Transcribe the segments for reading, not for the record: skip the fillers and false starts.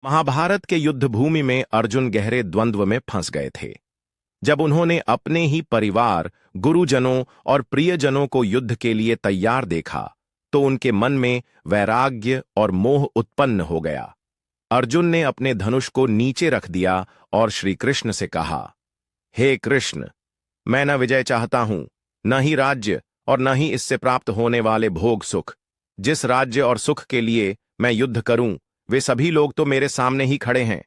महाभारत के युद्ध भूमि में अर्जुन गहरे द्वंद्व में फंस गए थे। जब उन्होंने अपने ही परिवार, गुरुजनों और प्रियजनों को युद्ध के लिए तैयार देखा तो उनके मन में वैराग्य और मोह उत्पन्न हो गया। अर्जुन ने अपने धनुष को नीचे रख दिया और श्री कृष्ण से कहा, हे कृष्ण, मैं न विजय चाहता हूं, न ही राज्य और न ही इससे प्राप्त होने वाले भोग सुख। जिस राज्य और सुख के लिए मैं युद्ध करूं, वे सभी लोग तो मेरे सामने ही खड़े हैं।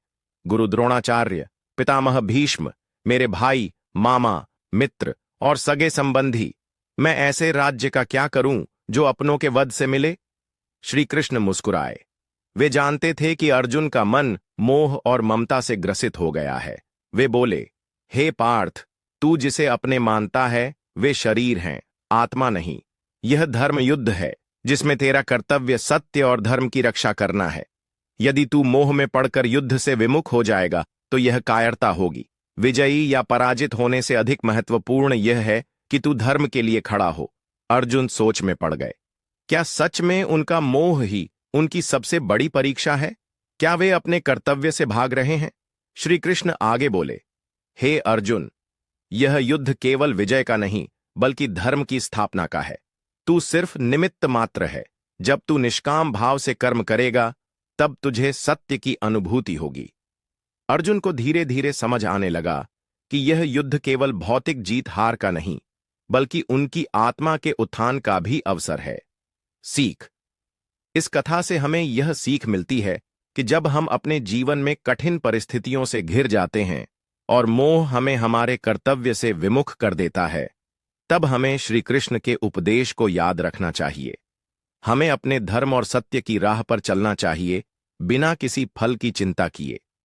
गुरु द्रोणाचार्य, पितामह भीष्म, मेरे भाई, मामा, मित्र और सगे संबंधी। मैं ऐसे राज्य का क्या करूं जो अपनों के वध से मिले? श्री कृष्ण मुस्कुराए। वे जानते थे कि अर्जुन का मन मोह और ममता से ग्रसित हो गया है। वे बोले, हे पार्थ, तू जिसे अपने मानता है वे शरीर हैं, आत्मा नहीं। यह धर्म युद्ध है जिसमें तेरा कर्तव्य सत्य और धर्म की रक्षा करना है। यदि तू मोह में पड़कर युद्ध से विमुख हो जाएगा तो यह कायरता होगी। विजयी या पराजित होने से अधिक महत्वपूर्ण यह है कि तू धर्म के लिए खड़ा हो। अर्जुन सोच में पड़ गए। क्या सच में उनका मोह ही उनकी सबसे बड़ी परीक्षा है? क्या वे अपने कर्तव्य से भाग रहे हैं? श्री कृष्ण आगे बोले, हे अर्जुन, यह युद्ध केवल विजय का नहीं बल्कि धर्म की स्थापना का है। तू सिर्फ निमित्त मात्र है। जब तू निष्काम भाव से कर्म करेगा तब तुझे सत्य की अनुभूति होगी। अर्जुन को धीरे धीरे समझ आने लगा कि यह युद्ध केवल भौतिक जीत हार का नहीं बल्कि उनकी आत्मा के उत्थान का भी अवसर है। सीख। इस कथा से हमें यह सीख मिलती है कि जब हम अपने जीवन में कठिन परिस्थितियों से घिर जाते हैं और मोह हमें हमारे कर्तव्य से विमुख कर देता है, तब हमें श्री कृष्ण के उपदेश को याद रखना चाहिए। हमें अपने धर्म और सत्य की राह पर चलना चाहिए, बिना किसी फल की चिंता किए।